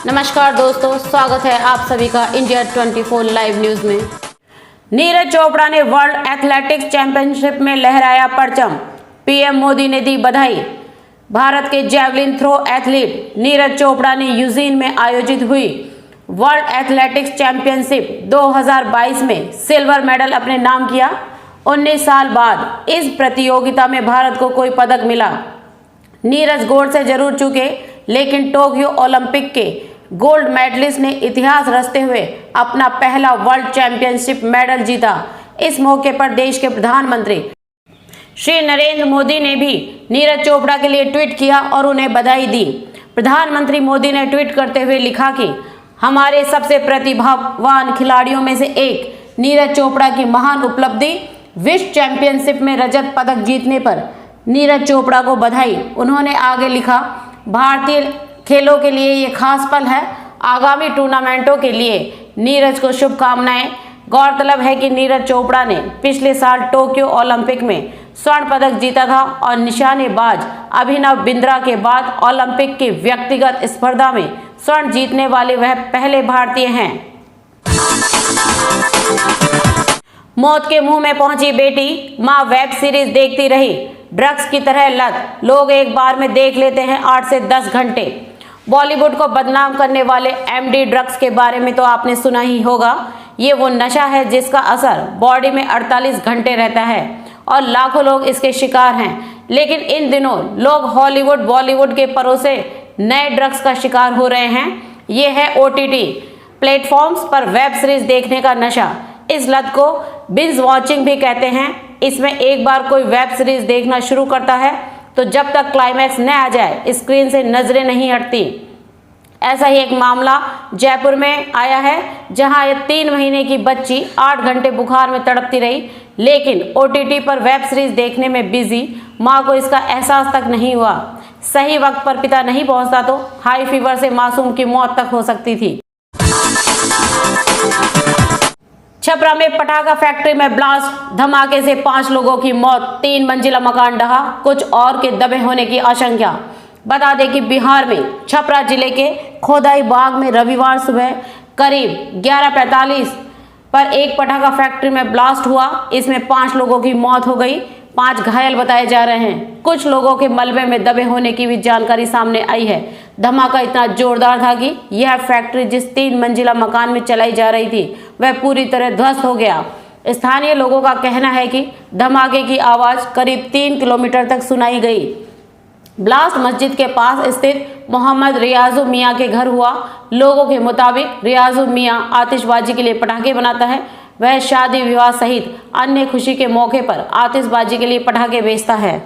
नमस्कार दोस्तों, स्वागत है आप सभी का इंडिया 24 लाइव न्यूज में। नीरज चोपड़ा ने वर्ल्ड एथलेटिक्स चैंपियनशिप में लहराया परचम, पीएम मोदी ने दी बधाई। भारत के javelin throw athlete Neeraj Chopra ने यूजीन में आयोजित हुई वर्ल्ड एथलेटिक्स चैंपियनशिप 2022 में सिल्वर मेडल अपने नाम किया। 19 साल बाद इस प्रतियोगिता में भारत को कोई पदक मिला। नीरज गोल्ड से जरूर चूके, लेकिन टोक्यो ओलंपिक के गोल्ड मेडलिस्ट ने इतिहास रचते हुए अपना पहला वर्ल्ड चैंपियनशिप मेडल जीता। इस मौके पर देश के प्रधानमंत्री श्री नरेंद्र मोदी ने भी नीरज चोपड़ा के लिए ट्वीट किया और उन्हें बधाई दी। प्रधानमंत्री मोदी ने ट्वीट करते हुए लिखा कि हमारे सबसे प्रतिभावान खिलाड़ियों में से एक नीरज चोपड़ा की महान उपलब्धि, विश्व चैंपियनशिप में रजत पदक जीतने पर नीरज चोपड़ा को बधाई। उन्होंने आगे लिखा, भारतीय खेलों के लिए ये खास पल है, आगामी टूर्नामेंटों के लिए नीरज को शुभकामनाएं। गौरतलब है कि नीरज चोपड़ा ने पिछले साल टोक्यो ओलंपिक में स्वर्ण पदक जीता था और निशानेबाज अभिनव बिंद्रा के बाद ओलंपिक की व्यक्तिगत स्पर्धा में स्वर्ण जीतने वाले वह पहले भारतीय हैं। मौत के मुंह में पहुंची बेटी, मां वेब सीरीज देखती रही। ड्रग्स की तरह लत लोग एक बार में देख लेते हैं 8 से 10 घंटे। बॉलीवुड को बदनाम करने वाले एमडी ड्रग्स के बारे में तो आपने सुना ही होगा। ये वो नशा है जिसका असर बॉडी में 48 घंटे रहता है और लाखों लोग इसके शिकार हैं। लेकिन इन दिनों लोग हॉलीवुड बॉलीवुड के परोसे नए ड्रग्स का शिकार हो रहे हैं। ये है ओटीटी प्लेटफॉर्म्स पर वेब सीरीज देखने का नशा। इस लत को बिंज वॉचिंग भी कहते हैं। इसमें एक बार कोई वेब सीरीज देखना शुरू करता है तो जब तक क्लाइमैक्स न आ जाए स्क्रीन से नजरें नहीं हटती। ऐसा ही एक मामला जयपुर में आया है, जहां ये 3 महीने की बच्ची 8 घंटे बुखार में तड़पती रही, लेकिन ओटीटी पर वेब सीरीज देखने में बिजी मां को इसका एहसास तक नहीं हुआ। सही वक्त पर पिता नहीं पहुंचता तो हाई फीवर से मासूम की मौत तक हो सकती थी। छपरा में पटाखा फैक्ट्री में ब्लास्ट, धमाके से 5 लोगों की मौत, 3 मंजिला मकान ढहा, कुछ और के दबे होने की आशंका। बता दें कि बिहार में छपरा जिले के खोदाई बाग में रविवार सुबह करीब 11:45 पर एक पटाखा फैक्ट्री में ब्लास्ट हुआ। इसमें 5 लोगों की मौत हो गई, 5 घायल बताए जा रहे हैं। कुछ लोगों के मलबे में दबे होने की भी जानकारी सामने आई है। धमाका इतना जोरदार था कि यह फैक्ट्री जिस 3 मंजिला मकान में चलाई जा रही थी वह पूरी तरह ध्वस्त हो गया। स्थानीय लोगों का कहना है कि धमाके की आवाज करीब 3 किलोमीटर तक सुनाई गई। ब्लास्ट मस्जिद के पास स्थित मोहम्मद रियाजू मियाँ के घर हुआ। लोगों के मुताबिक रियाजू मियाँ आतिशबाजी के लिए पटाखे बनाता है। वह शादी विवाह सहित अन्य खुशी के मौके पर आतिशबाजी के लिए पटाखे बेचता है।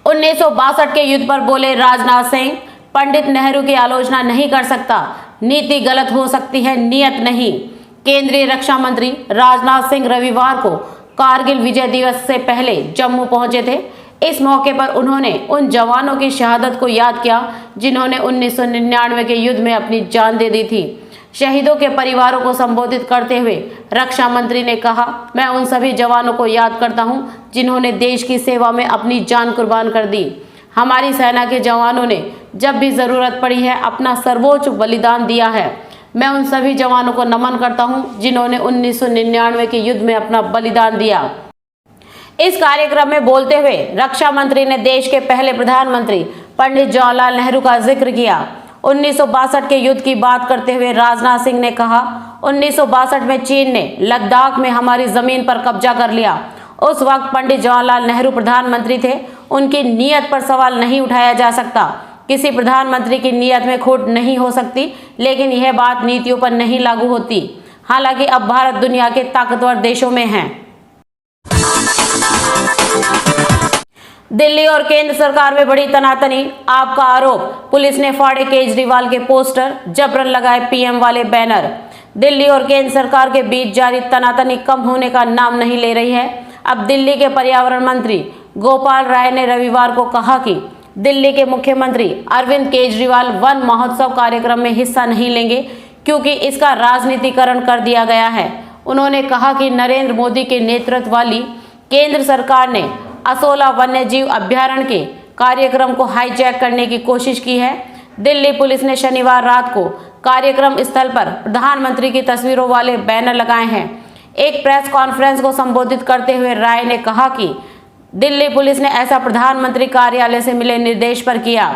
1962 के युद्ध पर बोले राजनाथ सिंह, पंडित नेहरू की आलोचना नहीं कर सकता, नीति गलत हो सकती है, नियत नहीं। केंद्रीय रक्षा मंत्री राजनाथ सिंह रविवार को कारगिल विजय दिवस से पहले जम्मू पहुंचे थे। इस मौके पर उन्होंने उन जवानों की शहादत को याद किया जिन्होंने 1999 के युद्ध में अपनी जान दे दी थी। शहीदों के परिवारों को संबोधित करते हुए रक्षा मंत्री ने कहा, मैं उन सभी जवानों को याद करता हूं जिन्होंने देश की सेवा में अपनी जान कुर्बान कर दी। हमारी सेना के जवानों ने जब भी जरूरत पड़ी है अपना सर्वोच्च बलिदान दिया है। मैं उन सभी जवानों को नमन करता हूं जिन्होंने 1999 के युद्ध में अपना बलिदान दिया। इस कार्यक्रम में बोलते हुए रक्षा मंत्री ने देश के पहले प्रधानमंत्री पंडित जवाहरलाल नेहरू का जिक्र किया। 1962 के युद्ध की बात करते हुए राजनाथ सिंह ने कहा, 1962 में चीन ने लद्दाख में हमारी जमीन पर कब्जा कर लिया। उस वक्त पंडित जवाहरलाल नेहरू प्रधानमंत्री थे। उनकी नीयत पर सवाल नहीं उठाया जा सकता। किसी प्रधानमंत्री की नीयत में खोट नहीं हो सकती, लेकिन यह बात नीतियों पर नहीं लागू होती। हालांकि अब भारत दुनिया के ताकतवर देशों में है। दिल्ली और केंद्र सरकार में बड़ी तनातनी, आपका आरोप, पुलिस ने फाड़े केजरीवाल के पोस्टर, जबरन लगाए पीएम वाले बैनर। दिल्ली और केंद्र सरकार के बीच जारी तनातनी कम होने का नाम नहीं ले रही है। अब दिल्ली के पर्यावरण मंत्री गोपाल राय ने रविवार को कहा कि दिल्ली के मुख्यमंत्री अरविंद केजरीवाल वन महोत्सव कार्यक्रम में हिस्सा नहीं लेंगे क्योंकि इसका राजनीतिकरण कर दिया गया है। उन्होंने कहा कि नरेंद्र मोदी के नेतृत्व वाली केंद्र सरकार ने असोला वन्यजीव अभ्यारण्य के कार्यक्रम को हाईजैक करने की कोशिश की है। दिल्ली पुलिस ने शनिवार रात को कार्यक्रम स्थल पर प्रधानमंत्री की तस्वीरों वाले बैनर लगाए हैं। एक प्रेस कॉन्फ्रेंस को संबोधित करते हुए राय ने कहा कि दिल्ली पुलिस ने ऐसा प्रधानमंत्री कार्यालय से मिले निर्देश पर किया।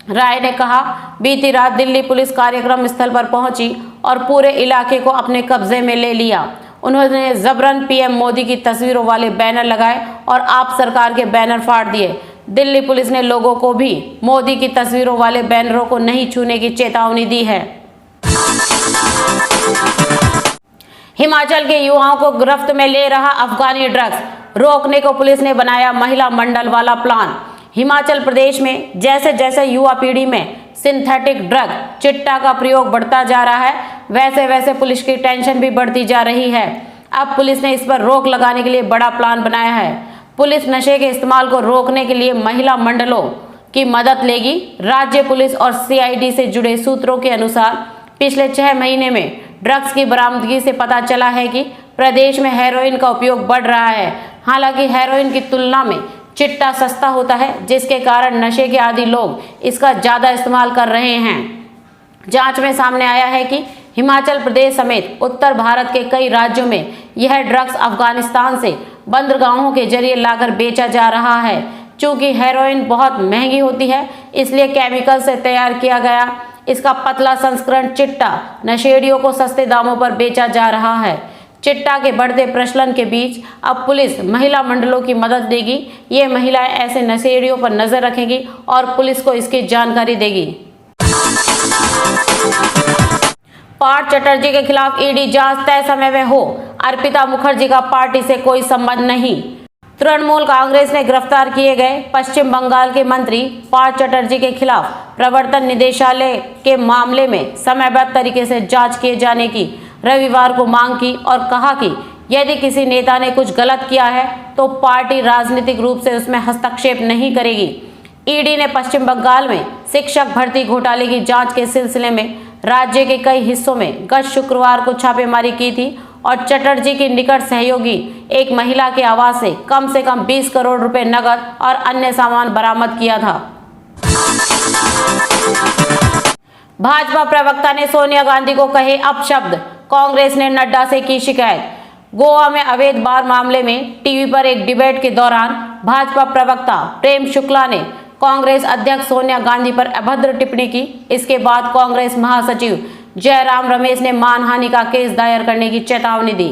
राय ने कहा, बीती रात दिल्ली पुलिस कार्यक्रम स्थल पर पहुंची और पूरे इलाके को अपने कब्जे में ले लिया। उन्होंने जबरन पीएम मोदी की तस्वीरों वाले बैनर लगाए और आप सरकार के बैनर फाड़ दिए। दिल्ली पुलिस ने लोगों को भी मोदी की तस्वीरों वाले बैनरों को नहीं छूने की चेतावनी दी है। हिमाचल के युवाओं को गिरफ्त में ले रहा अफगानी ड्रग्स रोकने को पुलिस ने बनाया महिला मंडल वाला प्लान। हिमाचल प्रदेश में जैसे जैसे युवा पीढ़ी में सिंथेटिक ड्रग चिट्टा का प्रयोग बढ़ता जा रहा है, वैसे वैसे पुलिस की टेंशन भी बढ़ती जा रही है। अब पुलिस ने इस पर रोक लगाने के लिए बड़ा प्लान बनाया है। पुलिस नशे के इस्तेमाल को रोकने के लिए महिला मंडलों की मदद लेगी। राज्य पुलिस और सीआईडी से जुड़े सूत्रों के अनुसार पिछले 6 महीने में ड्रग्स की बरामदगी से पता चला है कि प्रदेश में हेरोइन का उपयोग बढ़ रहा है। हालांकि हेरोइन की तुलना में चिट्टा सस्ता होता है, जिसके कारण नशे के आदी लोग इसका ज़्यादा इस्तेमाल कर रहे हैं। जांच में सामने आया है कि हिमाचल प्रदेश समेत उत्तर भारत के कई राज्यों में यह ड्रग्स अफगानिस्तान से बंदरगाहों के जरिए लाकर बेचा जा रहा है। चूँकि हेरोइन बहुत महंगी होती है, इसलिए केमिकल से तैयार किया गया इसका पतला संस्करण चिट्टा नशेड़ियों को सस्ते दामों पर बेचा जा रहा है। चिट्टा के बढ़ते प्रचलन के बीच अब पुलिस महिला मंडलों की मदद लेगी। ये महिलाएं ऐसे नशेड़ियों पर नजर रखेंगी और पुलिस को इसकी जानकारी देगी। पार्थ चटर्जी के खिलाफ ईडी जांच तय समय में हो। अर्पिता मुखर्जी का पार्टी से कोई संबंध नहीं। तृणमूल कांग्रेस ने गिरफ्तार किए गए पश्चिम बंगाल के मंत्री पार्थ चटर्जी के खिलाफ प्रवर्तन निदेशालय के मामले में समयबद्ध तरीके से जांच किए जाने की रविवार को मांग की और कहा कि यदि किसी नेता ने कुछ गलत किया है तो पार्टी राजनीतिक रूप से उसमें हस्तक्षेप नहीं करेगी। ईडी ने पश्चिम बंगाल में शिक्षक भर्ती घोटाले की जांच के सिलसिले में राज्य के कई हिस्सों में गत शुक्रवार को छापेमारी की थी और चटर्जी की निकट सहयोगी एक महिला के आवास से कम 20 करोड़ रुपए नकद और अन्य सामान बरामद किया था। भाजपा प्रवक्ता ने सोनिया गांधी को कहे अपशब्द। कांग्रेस ने नड्डा से की शिकायत। गोवा में अवैध बार मामले में टीवी पर एक डिबेट के दौरान भाजपा प्रवक्ता प्रेम शुक्ला ने कांग्रेस अध्यक्ष सोनिया गांधी पर अभद्र टिप्पणी की। इसके बाद कांग्रेस महासचिव जयराम रमेश ने मानहानि का केस दायर करने की चेतावनी दी।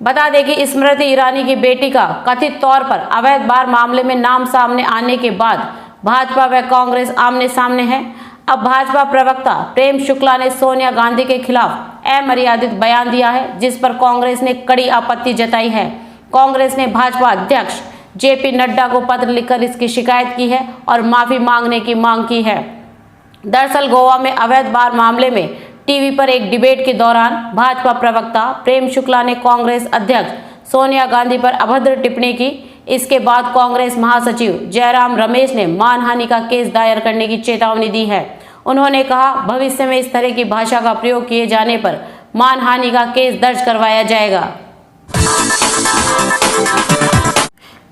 बता दें कि स्मृति ईरानी की बेटी का कथित तौर पर अवैध बार मामले में नाम सामने आने के बाद भाजपा व कांग्रेस आमने सामने है। अब भाजपा प्रवक्ता प्रेम शुक्ला ने सोनिया गांधी के खिलाफ अमर्यादित बयान दिया है, जिस पर कांग्रेस ने कड़ी आपत्ति जताई है। कांग्रेस ने भाजपा अध्यक्ष जेपी नड्डा को पत्र लिखकर इसकी शिकायत की है और माफी मांगने की मांग की है। दरअसल गोवा में अवैध बार मामले में टीवी पर एक डिबेट के दौरान भाजपा प्रवक्ता प्रेम शुक्ला ने कांग्रेस अध्यक्ष सोनिया गांधी पर अभद्र टिप्पणी की। इसके बाद कांग्रेस महासचिव जयराम रमेश ने मानहानि का केस दायर करने की चेतावनी दी है। उन्होंने कहा, भविष्य में इस तरह की भाषा का प्रयोग किए जाने पर मानहानि का केस दर्ज करवाया जाएगा।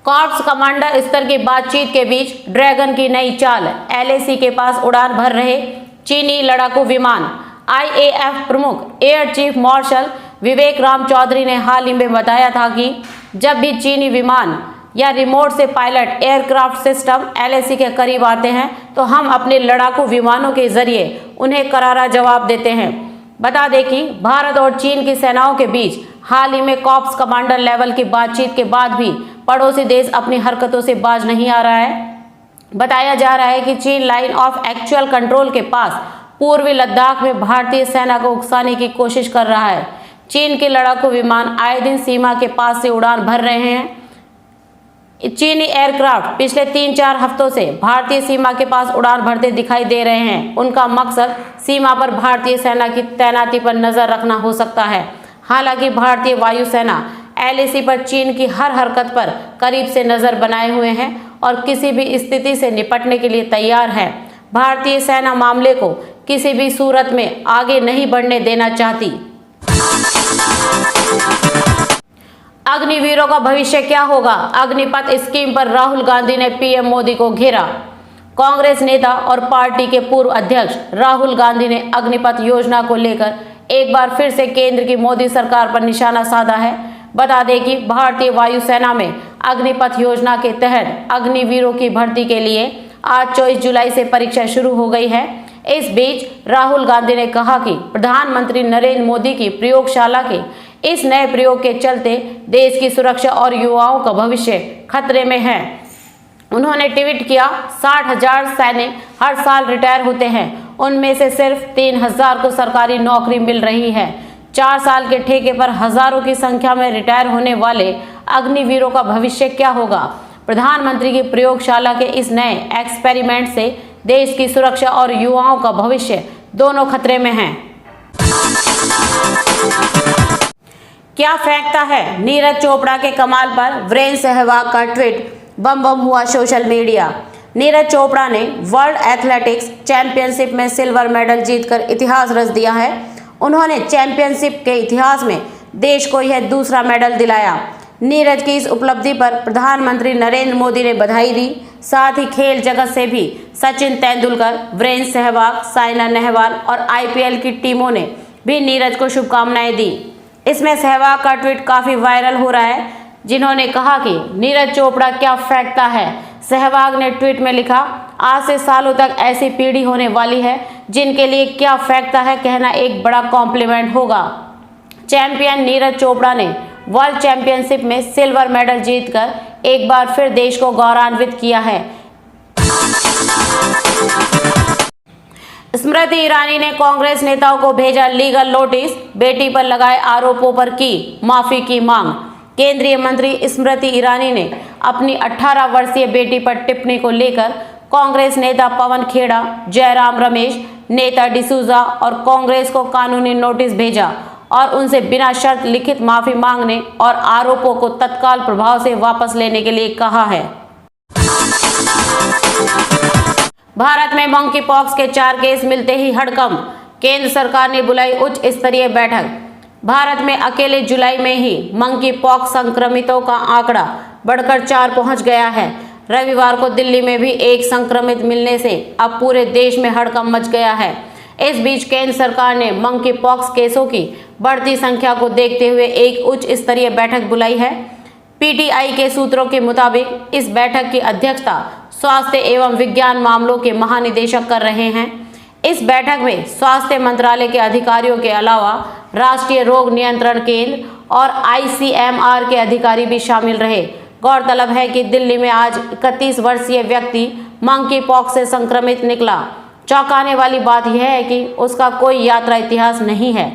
कॉर्प्स कमांडर स्तर की बातचीत के बीच ड्रैगन की नई चाल। एलएसी के पास उड़ान भर रहे चीनी लड़ाकू विमान। आईएएफ प्रमुख एयर चीफ मार्शल विवेक राम चौधरी ने हाल ही में बताया था कि जब भी चीनी विमान या रिमोट से पायलट एयरक्राफ्ट सिस्टम एलएसी के करीब आते हैं तो हम अपने लड़ाकू विमानों के जरिए उन्हें करारा जवाब देते हैं। बता दें कि भारत और चीन की सेनाओं के बीच हाल ही में कॉर्प्स कमांडर लेवल की बातचीत के बाद भी पड़ोसी देश अपनी हरकतों से बाज नहीं आ रहा है। बताया जा रहा है कि चीन लाइन ऑफ एक्चुअल कंट्रोल के पास पूर्वी लद्दाख में भारतीय सेना को उकसाने की कोशिश कर रहा है। चीन के लड़ाकू विमान आए दिन सीमा के पास से उड़ान भर रहे हैं। चीनी एयरक्राफ्ट पिछले 3-4 हफ्तों से भारतीय सीमा के पास उड़ान भरते दिखाई दे रहे हैं। उनका मकसद सीमा पर भारतीय सेना की तैनाती पर नजर रखना हो सकता है। हालांकि भारतीय वायुसेना एलएसी पर चीन की हर हरकत पर करीब से नजर बनाए हुए हैं और किसी भी स्थिति से निपटने के लिए तैयार है। भारतीय सेना मामले को किसी भी सूरत में आगे नहीं बढ़ने देना चाहती। अग्निवीरों का भविष्य क्या होगा? अग्निपथ स्कीम पर राहुल गांधी ने पीएम मोदी को घेरा। कांग्रेस नेता और पार्टी के पूर्व अध्यक्ष राहुल गांधी ने अग्निपथ योजना को लेकर एक बार फिर से केंद्र की मोदी सरकार पर निशाना साधा है। बता दें कि भारतीय वायुसेना में अग्निपथ योजना के तहत अग्निवीरों की भर्ती के लिए आज 24 जुलाई से परीक्षा शुरू हो गई है। इस बीच राहुल गांधी ने कहा कि प्रधानमंत्री नरेंद्र मोदी की प्रयोगशाला के इस नए प्रयोग के चलते देश की सुरक्षा और युवाओं का भविष्य खतरे में है। उन्होंने ट्वीट किया, 60,000 सैनिक हर साल रिटायर होते हैं, उनमें से सिर्फ 3,000 को सरकारी नौकरी मिल रही है। 4 साल के ठेके पर हजारों की संख्या में रिटायर होने वाले अग्निवीरों का भविष्य क्या होगा? प्रधानमंत्री की प्रयोगशाला के इस नए एक्सपेरिमेंट से देश की सुरक्षा और युवाओं का भविष्य दोनों खतरे में हैं। क्या फेंकता है? नीरज चोपड़ा के कमाल पर वीरेंद्र सहवाग का ट्वीट बम बम हुआ सोशल मीडिया। नीरज चोपड़ा ने वर्ल्ड एथलेटिक्स चैंपियनशिप में सिल्वर मेडल जीतकर इतिहास रच दिया है। उन्होंने चैंपियनशिप के इतिहास में देश को यह दूसरा मेडल दिलाया। नीरज की इस उपलब्धि पर प्रधानमंत्री नरेंद्र मोदी ने बधाई दी। साथ ही खेल जगत से भी सचिन तेंदुलकर, वीरेंद्र सहवाग, साइना नेहवाल और आईपीएल की टीमों ने भी नीरज को शुभकामनाएं दी। इसमें सहवाग का ट्वीट काफी वायरल हो रहा है, जिन्होंने कहा कि नीरज चोपड़ा क्या फेंकता है। सहवाग ने ट्वीट में लिखा, आज से सालों तक ऐसी पीढ़ी होने वाली है जिनके लिए क्या फेंकता है कहना एक बड़ा कॉम्प्लीमेंट होगा। चैंपियन नीरज चोपड़ा ने वर्ल्ड चैंपियनशिप में सिल्वर मेडल जीतकर एक बार फिर देश को गौरवान्वित किया है। स्मृति ईरानी ने कांग्रेस नेताओं को भेजा लीगल नोटिस, बेटी पर लगाए आरोपों पर की माफी की मांग। केंद्रीय मंत्री स्मृति ईरानी ने अपनी 18 वर्षीय बेटी पर टिप्पणी को लेकर कांग्रेस नेता पवन खेड़ा, जयराम रमेश, नेता डिसूजा और कांग्रेस को कानूनी नोटिस भेजा और उनसे बिना शर्त लिखित माफी मांगने और आरोपों को तत्काल प्रभाव से वापस लेने के लिए कहा है। भारत में मंकी पॉक्स के 4 केस मिलते ही हड़कंप, केंद्र सरकार ने बुलाई उच्च स्तरीय बैठक। भारत में अकेले जुलाई में ही मंकी पॉक्स संक्रमितों का आंकड़ा बढ़कर 4 पहुंच गया है। रविवार को दिल्ली में भी एक संक्रमित मिलने से अब पूरे देश में हड़कंप मच गया है। इस बीच केंद्र सरकार ने मंकी पॉक्स केसों की बढ़ती संख्या को देखते हुए एक उच्च स्तरीय बैठक बुलाई है। पीटीआई के सूत्रों के मुताबिक इस बैठक की अध्यक्षता स्वास्थ्य एवं विज्ञान मामलों के महानिदेशक कर रहे हैं। इस बैठक में स्वास्थ्य मंत्रालय के अधिकारियों के अलावा राष्ट्रीय रोग नियंत्रण केंद्र और आईसीएमआर के अधिकारी भी शामिल रहे। गौरतलब है कि दिल्ली में आज 31 वर्षीय व्यक्ति मंकी पॉक्स से संक्रमित निकला। चौंकाने वाली बात यह है कि उसका कोई यात्रा इतिहास नहीं है।